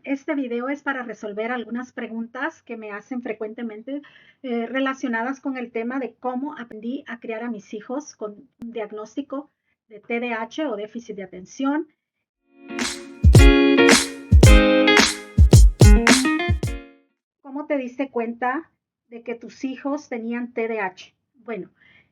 Este video es para resolver algunas preguntas que me hacen frecuentemente relacionadas con el tema de cómo aprendí a criar a mis hijos con un diagnóstico de TDAH o déficit de atención. ¿Cómo te diste cuenta de que tus hijos tenían TDAH? Bueno,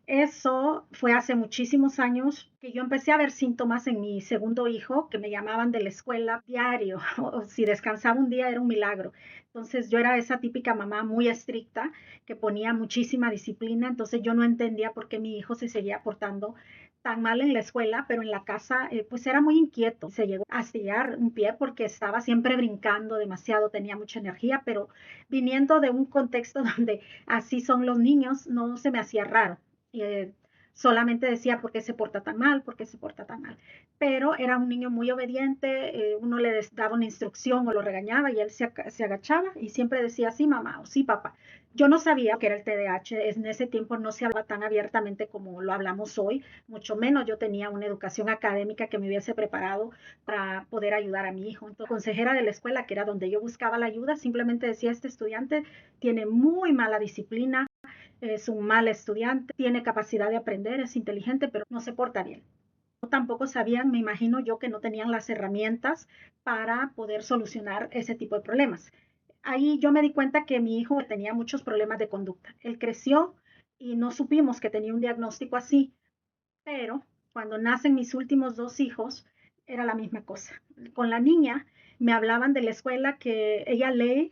eso fue hace muchísimos años que yo empecé a ver síntomas en mi segundo hijo que me llamaban de la escuela diario, o si descansaba un día era un milagro. Entonces yo era esa típica mamá muy estricta que ponía muchísima disciplina, entonces yo no entendía por qué mi hijo se seguía portando tan mal en la escuela, pero en la casa pues era muy inquieto. Se llegó a astillar un pie porque estaba siempre brincando demasiado, tenía mucha energía, pero viniendo de un contexto donde así son los niños, no se me hacía raro. Eh, Solamente decía, ¿por qué se porta tan mal? ¿Por qué se porta tan mal? Pero era un niño muy obediente, uno le daba una instrucción o lo regañaba y él se agachaba y siempre decía, sí, mamá o sí, papá. Yo no sabía que era el TDAH, en ese tiempo no se hablaba tan abiertamente como lo hablamos hoy, mucho menos yo tenía una educación académica que me hubiese preparado para poder ayudar a mi hijo. Entonces, consejera de la escuela, que era donde yo buscaba la ayuda, simplemente decía, este estudiante tiene muy mala disciplina, es un mal estudiante, tiene capacidad de aprender, es inteligente, pero no se porta bien. No, tampoco sabían, me imagino yo, que no tenían las herramientas para poder solucionar ese tipo de problemas. Ahí yo me di cuenta que mi hijo tenía muchos problemas de conducta. Él creció y no supimos que tenía un diagnóstico así, pero cuando nacen mis últimos dos hijos, era la misma cosa. Con la niña me hablaban de la escuela que ella lee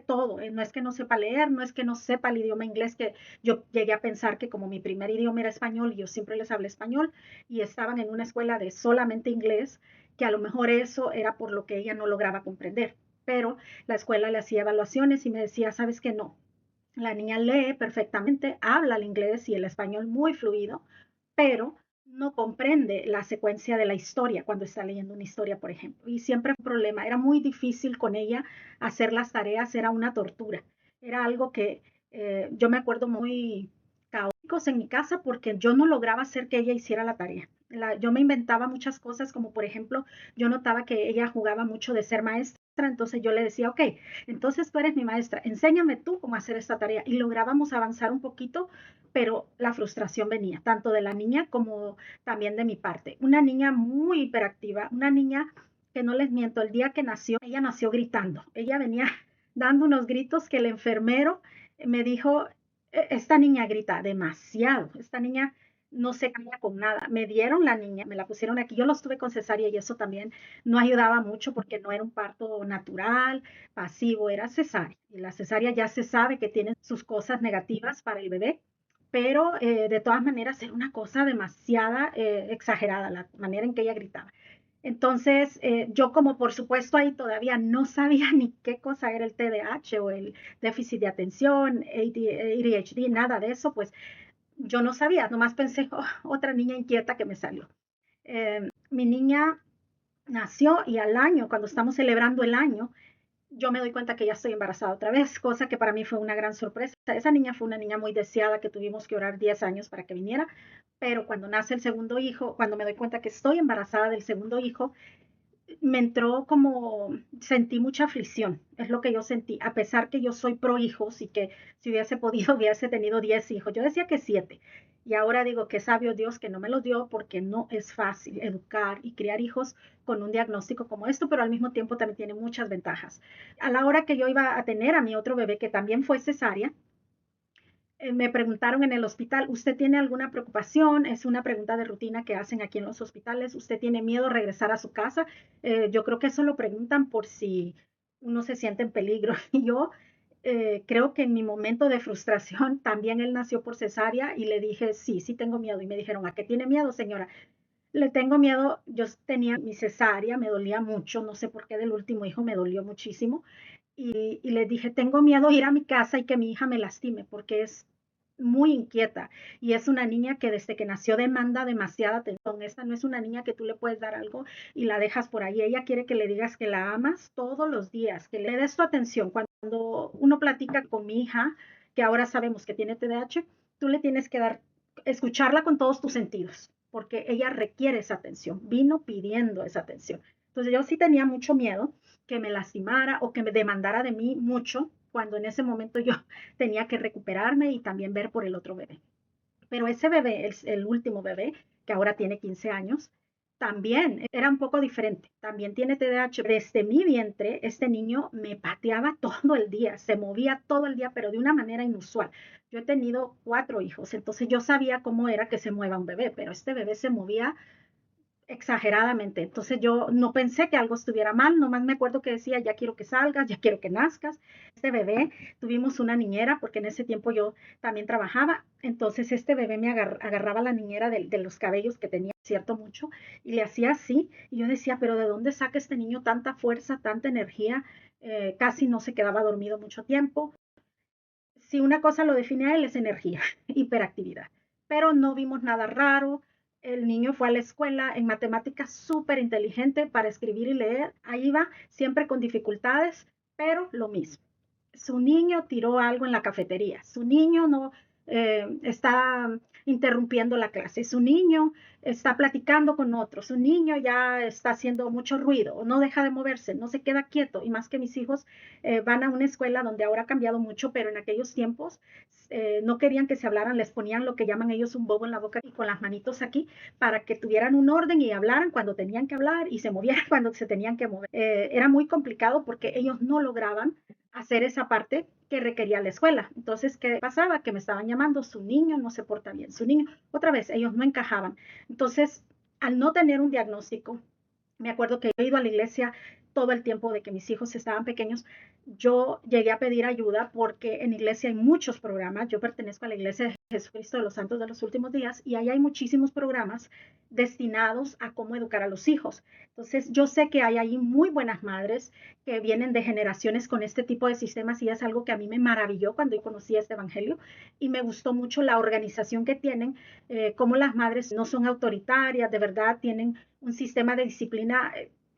todo. No es que no sepa leer, no es que no sepa el idioma inglés, que yo llegué a pensar que como mi primer idioma era español y yo siempre les hablé español y estaban en una escuela de solamente inglés, que a lo mejor eso era por lo que ella no lograba comprender. Pero la escuela le hacía evaluaciones y me decía, ¿sabes qué? No. La niña lee perfectamente, habla el inglés y el español muy fluido, pero no comprende la secuencia de la historia cuando está leyendo una historia, por ejemplo. Y siempre un problema, era muy difícil con ella hacer las tareas, era una tortura. Era algo que yo me acuerdo muy caóticos en mi casa porque yo no lograba hacer que ella hiciera la tarea. Yo me inventaba muchas cosas, como por ejemplo, yo notaba que ella jugaba mucho de ser maestra, entonces yo le decía, ok, entonces tú eres mi maestra, enséñame tú cómo hacer esta tarea. Y lográbamos avanzar un poquito, pero la frustración venía, tanto de la niña como también de mi parte. Una niña muy hiperactiva, una niña que no les miento, el día que nació, ella nació gritando. Ella venía dando unos gritos que el enfermero me dijo, esta niña grita demasiado, esta niña no se calla con nada. Me dieron la niña, me la pusieron aquí, yo lo estuve con cesárea y eso también no ayudaba mucho porque no era un parto natural, pasivo, era cesárea. Y la cesárea ya se sabe que tiene sus cosas negativas para el bebé, pero de todas maneras era una cosa demasiada exagerada la manera en que ella gritaba. Entonces, yo como por supuesto ahí todavía no sabía ni qué cosa era el TDAH o el déficit de atención, ADHD, nada de eso, pues yo no sabía, nomás pensé, "Oh, otra niña inquieta que me salió". Mi niña nació y al año, cuando estamos celebrando el año, yo me doy cuenta que ya estoy embarazada otra vez, cosa que para mí fue una gran sorpresa. Esa niña fue una niña muy deseada que tuvimos que orar 10 años para que viniera, pero cuando nace el segundo hijo, cuando me doy cuenta que estoy embarazada del segundo hijo, me entró como, sentí mucha aflicción, es lo que yo sentí, a pesar que yo soy pro hijos y que si hubiese podido hubiese tenido 10 hijos, yo decía que 7, y ahora digo que sabio Dios que no me los dio porque no es fácil educar y criar hijos con un diagnóstico como esto, pero al mismo tiempo también tiene muchas ventajas. A la hora que yo iba a tener a mi otro bebé, que también fue cesárea, me preguntaron en el hospital, ¿usted tiene alguna preocupación? Es una pregunta de rutina que hacen aquí en los hospitales. ¿Usted tiene miedo a regresar a su casa? Yo creo que eso lo preguntan por si uno se siente en peligro. Y yo creo que en mi momento de frustración, también él nació por cesárea y le dije, sí, sí tengo miedo. Y me dijeron, ¿a qué tiene miedo, señora? Le tengo miedo, yo tenía mi cesárea, me dolía mucho, no sé por qué del último hijo me dolió muchísimo. Y le dije, tengo miedo a ir a mi casa y que mi hija me lastime porque es muy inquieta y es una niña que desde que nació demanda demasiada atención. Esta no es una niña que tú le puedes dar algo y la dejas por ahí. Ella quiere que le digas que la amas todos los días, que le des tu atención. Cuando uno platica con mi hija, que ahora sabemos que tiene TDAH, tú le tienes que dar, escucharla con todos tus sentidos, porque ella requiere esa atención, vino pidiendo esa atención. Entonces yo sí tenía mucho miedo que me lastimara o que me demandara de mí mucho cuando en ese momento yo tenía que recuperarme y también ver por el otro bebé. Pero ese bebé, el último bebé, que ahora tiene 15 años, también era un poco diferente. También tiene TDAH. Desde mi vientre, este niño me pateaba todo el día, se movía todo el día, pero de una manera inusual. Yo he tenido 4 hijos, entonces yo sabía cómo era que se mueva un bebé, pero este bebé se movía exageradamente. Entonces yo no pensé que algo estuviera mal, nomás me acuerdo que decía, ya quiero que salgas, ya quiero que nazcas. Este bebé, tuvimos una niñera, porque en ese tiempo yo también trabajaba, entonces este bebé me agarraba la niñera de los cabellos que tenía, cierto mucho, y le hacía así, y yo decía, pero ¿de dónde saca este niño tanta fuerza, tanta energía? Casi no se quedaba dormido mucho tiempo. Si una cosa lo define a él es energía, hiperactividad. Pero no vimos nada raro. El niño fue a la escuela en matemáticas súper inteligente para escribir y leer. Ahí va, siempre con dificultades, pero lo mismo. Su niño tiró algo en la cafetería. Su niño no está interrumpiendo la clase. Su niño está platicando con otros. Su niño ya está haciendo mucho ruido, no deja de moverse, no se queda quieto. Y más que mis hijos van a una escuela donde ahora ha cambiado mucho, pero en aquellos tiempos no querían que se hablaran, les ponían lo que llaman ellos un bobo en la boca y con las manitos aquí para que tuvieran un orden y hablaran cuando tenían que hablar y se movieran cuando se tenían que mover. Era muy complicado porque ellos no lograban hacer esa parte que requería la escuela. Entonces, ¿qué pasaba? Que me estaban llamando, su niño no se porta bien, su niño, otra vez, ellos no encajaban. Entonces, al no tener un diagnóstico, me acuerdo que he ido a la iglesia todo el tiempo de que mis hijos estaban pequeños. Yo llegué a pedir ayuda porque en la iglesia hay muchos programas. Yo pertenezco a la iglesia de Jesucristo de los Santos de los Últimos Días y ahí hay muchísimos programas destinados a cómo educar a los hijos. Entonces, yo sé que hay ahí muy buenas madres que vienen de generaciones con este tipo de sistemas y es algo que a mí me maravilló cuando yo conocí este evangelio y me gustó mucho la organización que tienen, cómo las madres no son autoritarias, de verdad tienen un sistema de disciplina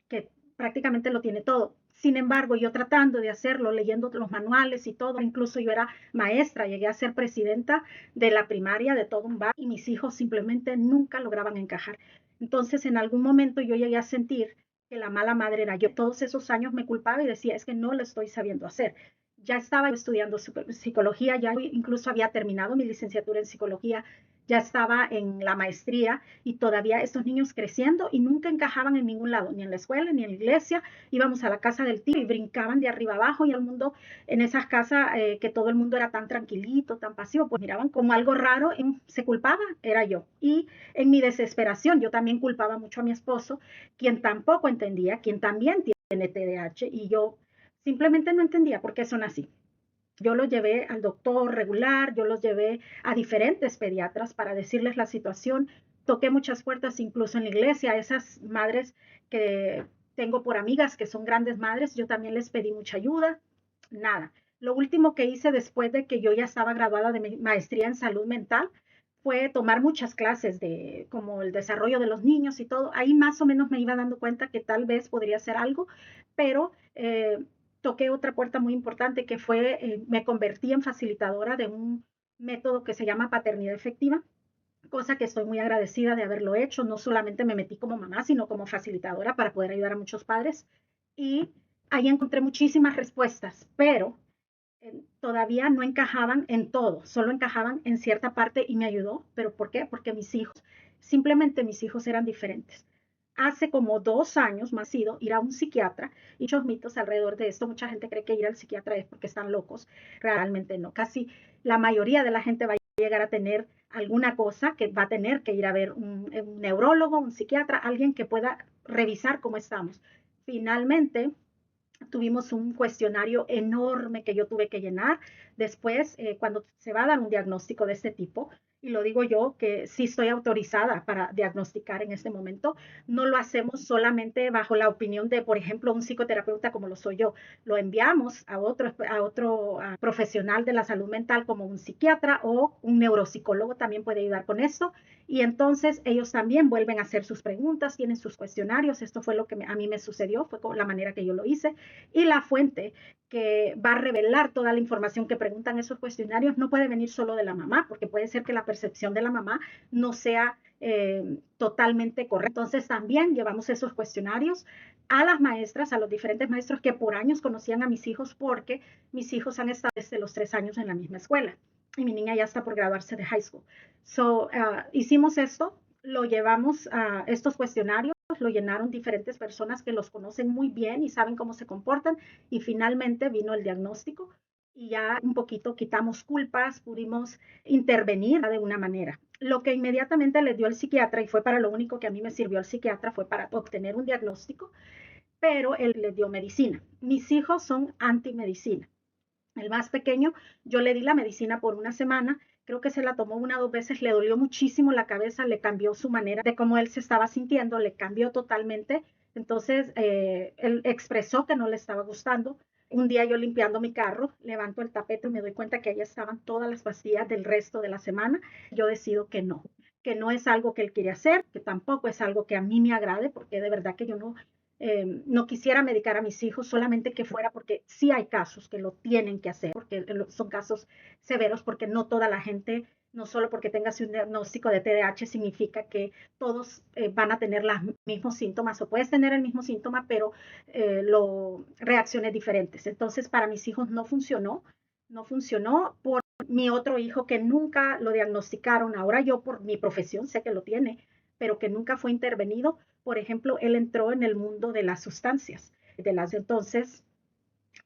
que prácticamente lo tiene todo. Sin embargo, yo tratando de hacerlo, leyendo los manuales y todo, incluso yo era maestra, llegué a ser presidenta de la primaria de todo un barrio y mis hijos simplemente nunca lograban encajar. Entonces, en algún momento yo llegué a sentir que la mala madre era yo. Todos esos años me culpaba y decía, es que no lo estoy sabiendo hacer. Ya estaba estudiando psicología, ya incluso había terminado mi licenciatura en psicología, ya estaba en la maestría y todavía estos niños creciendo y nunca encajaban en ningún lado, ni en la escuela, ni en la iglesia. Íbamos a la casa del tío y brincaban de arriba abajo y al mundo en esas casas que todo el mundo era tan tranquilito, tan pasivo, pues miraban como algo raro y se culpaba, era yo. Y en mi desesperación yo también culpaba mucho a mi esposo, quien tampoco entendía, quien también tiene TDAH y yo simplemente no entendía por qué son así. Yo los llevé al doctor regular, yo los llevé a diferentes pediatras para decirles la situación. Toqué muchas puertas, incluso en la iglesia, a esas madres que tengo por amigas que son grandes madres, yo también les pedí mucha ayuda. Nada. Lo último que hice después de que yo ya estaba graduada de mi maestría en salud mental fue tomar muchas clases de como el desarrollo de los niños y todo. Ahí más o menos me iba dando cuenta que tal vez podría ser algo, pero toqué otra puerta muy importante que fue, me convertí en facilitadora de un método que se llama paternidad efectiva, cosa que estoy muy agradecida de haberlo hecho. No solamente me metí como mamá, sino como facilitadora para poder ayudar a muchos padres. Y ahí encontré muchísimas respuestas, pero todavía no encajaban en todo, solo encajaban en cierta parte y me ayudó. ¿Pero por qué? Porque simplemente mis hijos eran diferentes. Hace como 2 años más sido ir a un psiquiatra y muchos mitos alrededor de esto. Mucha gente cree que ir al psiquiatra es porque están locos. Realmente no. Casi la mayoría de la gente va a llegar a tener alguna cosa que va a tener que ir a ver un neurólogo, un psiquiatra, alguien que pueda revisar cómo estamos. Finalmente, tuvimos un cuestionario enorme que yo tuve que llenar. Después, cuando se va a dar un diagnóstico de este tipo, y lo digo yo que sí estoy autorizada para diagnosticar en este momento, no lo hacemos solamente bajo la opinión de, por ejemplo, un psicoterapeuta como lo soy yo. Lo enviamos a otro profesional de la salud mental como un psiquiatra o un neuropsicólogo también puede ayudar con esto. Y entonces ellos también vuelven a hacer sus preguntas, tienen sus cuestionarios. Esto fue lo que a mí me sucedió, fue la manera que yo lo hice. Y la fuente que va a revelar toda la información que preguntan esos cuestionarios no puede venir solo de la mamá, porque puede ser que la percepción de la mamá no sea totalmente correcta. Entonces también llevamos esos cuestionarios a las maestras, a los diferentes maestros que por años conocían a mis hijos, porque mis hijos han estado desde los 3 años en la misma escuela y mi niña ya está por graduarse de high school. Hicimos esto, lo llevamos a estos cuestionarios, lo llenaron diferentes personas que los conocen muy bien y saben cómo se comportan, y finalmente vino el diagnóstico y ya un poquito quitamos culpas, pudimos intervenir de una manera. Lo que inmediatamente le dio el psiquiatra, y fue para lo único que a mí me sirvió el psiquiatra, fue para obtener un diagnóstico, pero él le dio medicina. Mis hijos son antimedicina. El más pequeño, yo le di la medicina por una semana, creo que se la tomó 1 o 2 veces, le dolió muchísimo la cabeza, le cambió su manera de cómo él se estaba sintiendo, le cambió totalmente. Entonces, él expresó que no le estaba gustando. Un día yo limpiando mi carro, levanto el tapete y me doy cuenta que ahí estaban todas las pastillas del resto de la semana. Yo decido que no es algo que él quiere hacer, que tampoco es algo que a mí me agrade, porque de verdad que yo no quisiera medicar a mis hijos, solamente que fuera porque sí hay casos que lo tienen que hacer, porque son casos severos, porque no toda la gente, no solo porque tengas un diagnóstico de TDAH, significa que todos van a tener los mismos síntomas, o puedes tener el mismo síntoma, pero reacciones diferentes. Entonces, para mis hijos no funcionó por mi otro hijo que nunca lo diagnosticaron. Ahora yo por mi profesión sé que lo tiene, pero que nunca fue intervenido. Por ejemplo, él entró en el mundo de las sustancias. Entonces,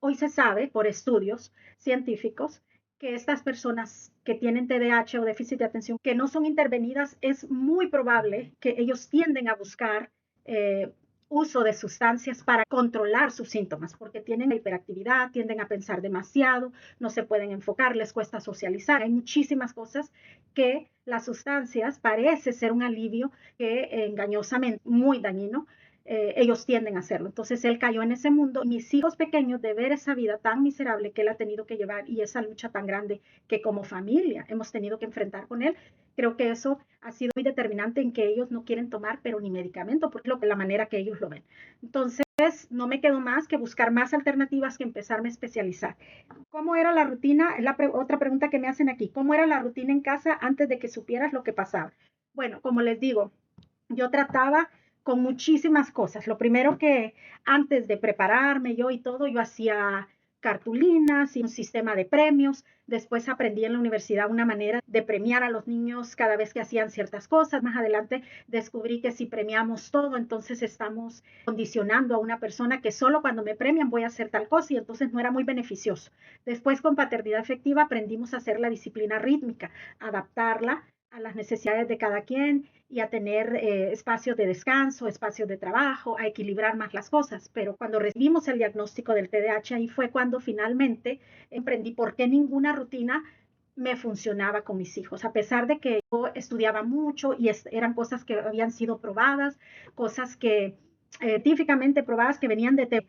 hoy se sabe por estudios científicos que estas personas que tienen TDAH o déficit de atención que no son intervenidas, es muy probable que ellos tienden a buscar uso de sustancias para controlar sus síntomas, porque tienen hiperactividad, tienden a pensar demasiado, no se pueden enfocar, les cuesta socializar. Hay muchísimas cosas que las sustancias parece ser un alivio que engañosamente muy dañino, ellos tienden a hacerlo. Entonces él cayó en ese mundo. Mis hijos pequeños, de ver esa vida tan miserable que él ha tenido que llevar y esa lucha tan grande que como familia hemos tenido que enfrentar con él, creo que eso ha sido muy determinante en que ellos no quieren tomar, pero ni medicamento, porque es la manera que ellos lo ven. Entonces, no me quedó más que buscar más alternativas, que empezarme a especializar. ¿Cómo era la rutina? Es otra pregunta que me hacen aquí. ¿Cómo era la rutina en casa antes de que supieras lo que pasaba? Bueno, como les digo, yo trataba con muchísimas cosas. Lo primero que antes de prepararme yo y todo, yo hacía cartulinas y un sistema de premios. Después aprendí en la universidad una manera de premiar a los niños cada vez que hacían ciertas cosas. Más adelante descubrí que si premiamos todo, entonces estamos condicionando a una persona que solo cuando me premian voy a hacer tal cosa, y entonces no era muy beneficioso. Después, con paternidad efectiva, aprendimos a hacer la disciplina rítmica, adaptarla a las necesidades de cada quien y a tener espacios de descanso, espacios de trabajo, a equilibrar más las cosas. Pero cuando recibimos el diagnóstico del TDAH, ahí fue cuando finalmente emprendí, porque ninguna rutina me funcionaba con mis hijos, a pesar de que yo estudiaba mucho y eran cosas que habían sido probadas, cosas que científicamente probadas, que venían de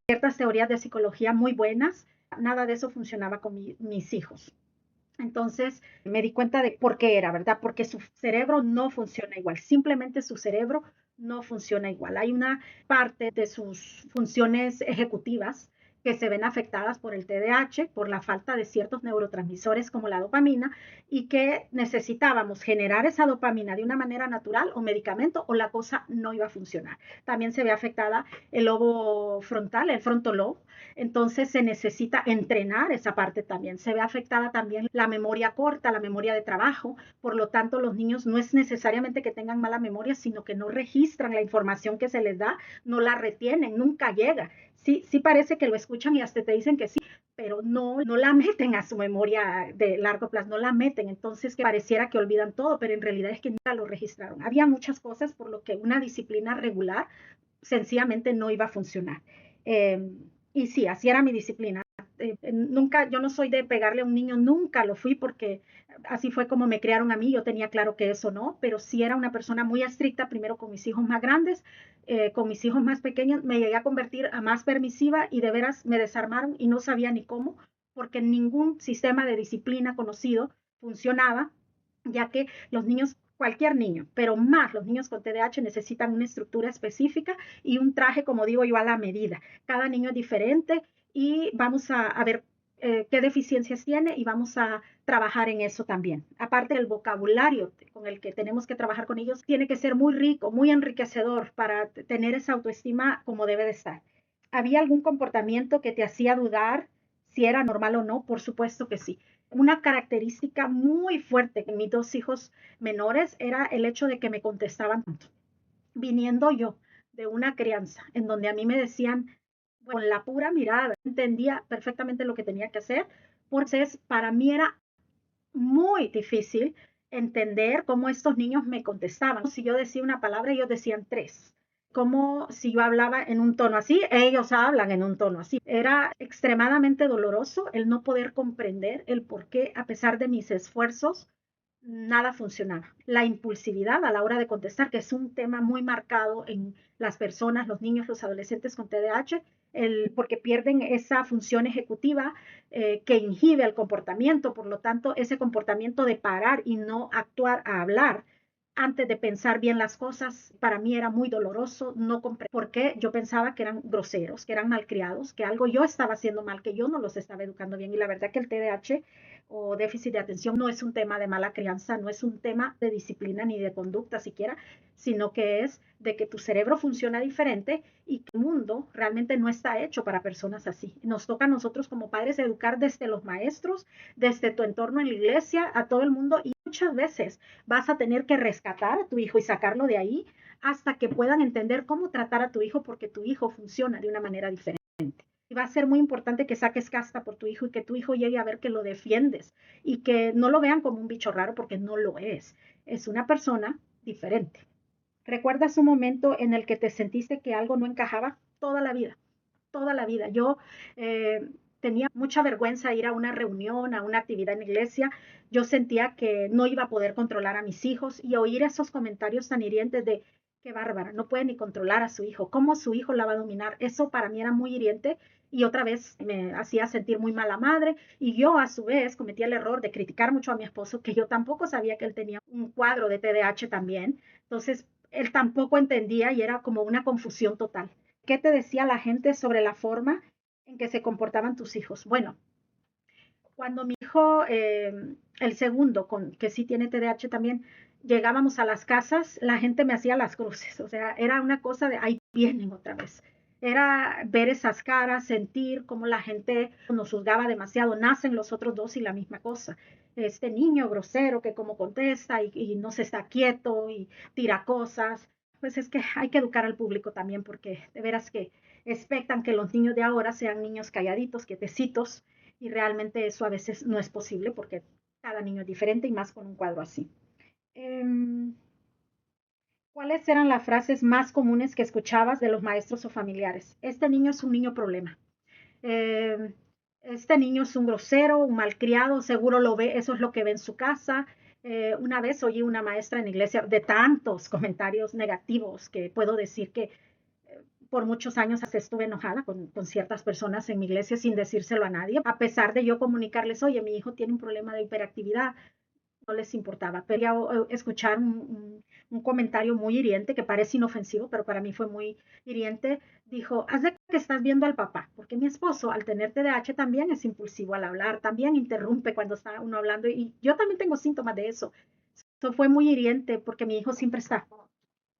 ciertas teorías de psicología muy buenas. Nada de eso funcionaba con mis hijos. Entonces me di cuenta de por qué era, ¿verdad? Porque su cerebro no funciona igual, simplemente su cerebro no funciona igual. Hay una parte de sus funciones ejecutivas que se ven afectadas por el TDAH, por la falta de ciertos neurotransmisores como la dopamina, y que necesitábamos generar esa dopamina de una manera natural o medicamento, o la cosa no iba a funcionar. También se ve afectada el lobo frontal, el frontal lobe. Entonces se necesita entrenar esa parte también. Se ve afectada también la memoria corta, la memoria de trabajo. Por lo tanto, los niños no es necesariamente que tengan mala memoria, sino que no registran la información que se les da, no la retienen, nunca llega. Sí, sí parece que lo escuchan y hasta te dicen que sí, pero no la meten a su memoria de largo plazo, no la meten. Entonces, que pareciera que olvidan todo, pero en realidad es que nunca lo registraron. Había muchas cosas por lo que una disciplina regular sencillamente no iba a funcionar. Y sí, así era mi disciplina. Nunca, yo no soy de pegarle a un niño, nunca lo fui, porque así fue como me criaron a mí. Yo tenía claro que eso no, pero sí era una persona muy estricta, primero con mis hijos más grandes, con mis hijos más pequeños me llegué a convertir a más permisiva, y de veras me desarmaron y no sabía ni cómo, porque ningún sistema de disciplina conocido funcionaba, ya que los niños, cualquier niño, pero más los niños con TDAH, necesitan una estructura específica y un traje, como digo yo, a la medida. Cada niño es diferente, y vamos a ver qué deficiencias tiene y vamos a trabajar en eso también. Aparte del vocabulario con el que tenemos que trabajar con ellos, tiene que ser muy rico, muy enriquecedor para tener esa autoestima como debe de estar. ¿Había algún comportamiento que te hacía dudar si era normal o no? Por supuesto que sí. Una característica muy fuerte en mis dos hijos menores era el hecho de que me contestaban tanto. Viniendo yo de una crianza en donde a mí me decían con la pura mirada, entendía perfectamente lo que tenía que hacer, porque para mí era muy difícil entender cómo estos niños me contestaban. Si yo decía una palabra, ellos decían tres. Como si yo hablaba en un tono así, ellos hablan en un tono así. Era extremadamente doloroso el no poder comprender el por qué, a pesar de mis esfuerzos, nada funcionaba. La impulsividad a la hora de contestar, que es un tema muy marcado en las personas, los niños, los adolescentes con TDAH, porque pierden esa función ejecutiva que inhibe el comportamiento, por lo tanto, ese comportamiento de parar y no actuar a hablar antes de pensar bien las cosas, para mí era muy doloroso, no comprendía por qué yo pensaba que eran groseros, que eran malcriados, que algo yo estaba haciendo mal, que yo no los estaba educando bien. Y la verdad que el TDAH o déficit de atención no es un tema de mala crianza, no es un tema de disciplina ni de conducta siquiera, sino que es de que tu cerebro funciona diferente y que el mundo realmente no está hecho para personas así. Nos toca a nosotros como padres educar desde los maestros, desde tu entorno en la iglesia, a todo el mundo, y muchas veces vas a tener que rescatar a tu hijo y sacarlo de ahí hasta que puedan entender cómo tratar a tu hijo porque tu hijo funciona de una manera diferente. Y va a ser muy importante que saques casta por tu hijo y que tu hijo llegue a ver que lo defiendes y que no lo vean como un bicho raro porque no lo es. Es una persona diferente. ¿Recuerdas un momento en el que te sentiste que algo no encajaba? Toda la vida, toda la vida. Yo tenía mucha vergüenza ir a una reunión, a una actividad en la iglesia. Yo sentía que no iba a poder controlar a mis hijos y oír esos comentarios tan hirientes de qué bárbara, no puede ni controlar a su hijo, cómo su hijo la va a dominar. Eso para mí era muy hiriente y otra vez me hacía sentir muy mala madre y yo a su vez cometía el error de criticar mucho a mi esposo, que yo tampoco sabía que él tenía un cuadro de TDAH también. Entonces, él tampoco entendía y era como una confusión total. ¿Qué te decía la gente sobre la forma en que se comportaban tus hijos? Bueno, cuando mi hijo, el segundo, que sí tiene TDAH también, llegábamos a las casas, la gente me hacía las cruces, o sea, era una cosa de ahí vienen otra vez. Era ver esas caras, sentir cómo la gente nos juzgaba demasiado. Nacen los otros dos y la misma cosa. Este niño grosero que como contesta y no se está quieto y tira cosas. Pues es que hay que educar al público también porque de veras que expectan que los niños de ahora sean niños calladitos, quietecitos, y realmente eso a veces no es posible porque cada niño es diferente y más con un cuadro así. ¿Cuáles eran las frases más comunes que escuchabas de los maestros o familiares? Este niño es un niño problema. Eh, este niño es un grosero, un malcriado, seguro lo ve, eso es lo que ve en su casa. Una vez oí una maestra en la iglesia de tantos comentarios negativos que puedo decir que por muchos años estuve enojada con ciertas personas en mi iglesia sin decírselo a nadie, a pesar de yo comunicarles, oye, mi hijo tiene un problema de hiperactividad, no les importaba. Pero escuchar un comentario muy hiriente que parece inofensivo, pero para mí fue muy hiriente. Dijo, haz de que estás viendo al papá, porque mi esposo al tener TDAH también es impulsivo al hablar, también interrumpe cuando está uno hablando y yo también tengo síntomas de eso. Eso fue muy hiriente porque mi hijo siempre está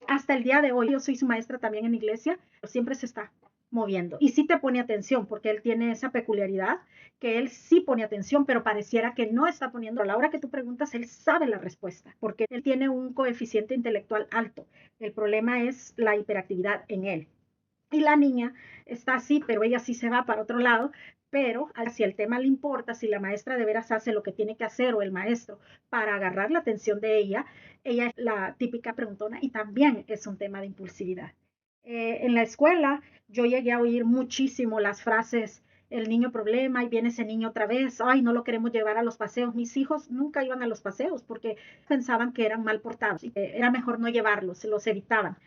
hasta el día de hoy, yo soy su maestra también en iglesia, pero siempre se está moviendo. Y sí te pone atención, porque él tiene esa peculiaridad, que él sí pone atención, pero pareciera que no está poniendo. A la hora que tú preguntas, él sabe la respuesta, porque él tiene un coeficiente intelectual alto. El problema es la hiperactividad en él. Y la niña está así, pero ella sí se va para otro lado, pero si el tema le importa, si la maestra de veras hace lo que tiene que hacer o el maestro para agarrar la atención de ella es la típica preguntona y también es un tema de impulsividad. En la escuela yo llegué a oír muchísimo las frases, el niño problema y viene ese niño otra vez, ay, no lo queremos llevar a los paseos. Mis hijos nunca iban a los paseos porque pensaban que eran mal portados y que era mejor no llevarlos, se los evitaban.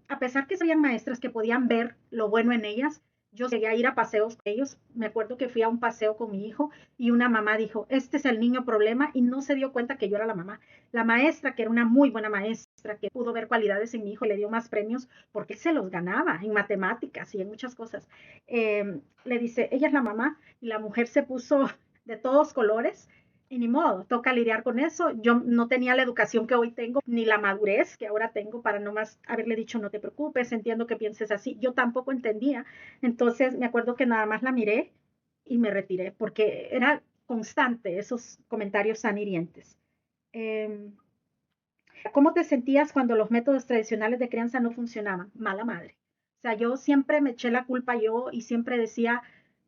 A pesar que sabían maestras que podían ver lo bueno en ellas, Yo llegué a ir a paseos con ellos. Me acuerdo que fui a un paseo con mi hijo y una mamá dijo, este es el niño problema y no se dio cuenta que yo era la mamá. La maestra, que era una muy buena maestra, que pudo ver cualidades en mi hijo, le dio más premios porque él se los ganaba en matemáticas y en muchas cosas. Le dice, ella es la mamá y la mujer se puso de todos colores y ni modo, toca lidiar con eso. Yo no tenía la educación que hoy tengo, ni la madurez que ahora tengo para nomás haberle dicho, no te preocupes, entiendo que pienses así. Yo tampoco entendía. Entonces me acuerdo que nada más la miré y me retiré, porque era constante esos comentarios tan hirientes. Eh, ¿Cómo te sentías cuando los métodos tradicionales de crianza no funcionaban? Mala madre. O sea, yo siempre me eché la culpa yo y siempre decía,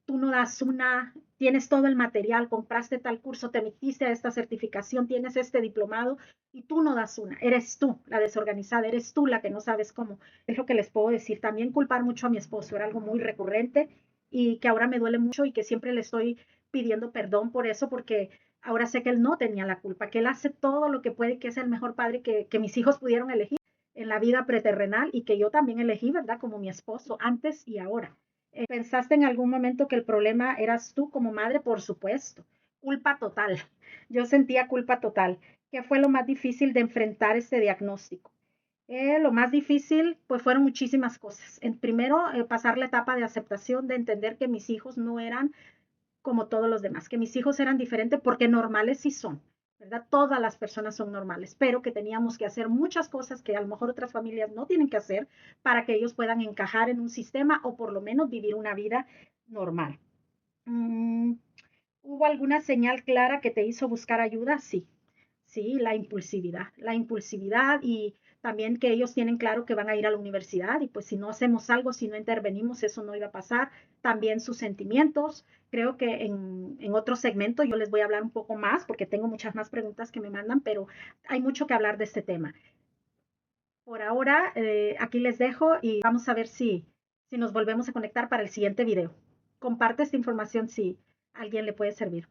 tú no das una, tienes todo el material, compraste tal curso, te metiste a esta certificación, tienes este diplomado y tú no das una. Eres tú la desorganizada, eres tú la que no sabes cómo. Es lo que les puedo decir. También culpar mucho a mi esposo era algo muy recurrente y que ahora me duele mucho y que siempre le estoy pidiendo perdón por eso porque ahora sé que él no tenía la culpa, que él hace todo lo que puede, que es el mejor padre que mis hijos pudieron elegir en la vida preterrenal y que yo también elegí, ¿verdad? Como mi esposo, antes y ahora. ¿Pensaste en algún momento que el problema eras tú como madre? Por supuesto. Culpa total. Yo sentía culpa total. ¿Qué fue lo más difícil de enfrentar este diagnóstico? Lo más difícil, pues fueron muchísimas cosas. Primero, pasar la etapa de aceptación, de entender que mis hijos no eran como todos los demás, que mis hijos eran diferentes porque normales sí son, ¿verdad? Todas las personas son normales, pero que teníamos que hacer muchas cosas que a lo mejor otras familias no tienen que hacer para que ellos puedan encajar en un sistema o por lo menos vivir una vida normal. Mm, ¿Hubo alguna señal clara que te hizo buscar ayuda? Sí, sí, la impulsividad y también que ellos tienen claro que van a ir a la universidad y pues si no hacemos algo, si no intervenimos, eso no iba a pasar. También sus sentimientos. Creo que en otro segmento yo les voy a hablar un poco más porque tengo muchas más preguntas que me mandan, pero hay mucho que hablar de este tema. Por ahora, aquí les dejo y vamos a ver si nos volvemos a conectar para el siguiente video. Comparte esta información si a alguien le puede servir.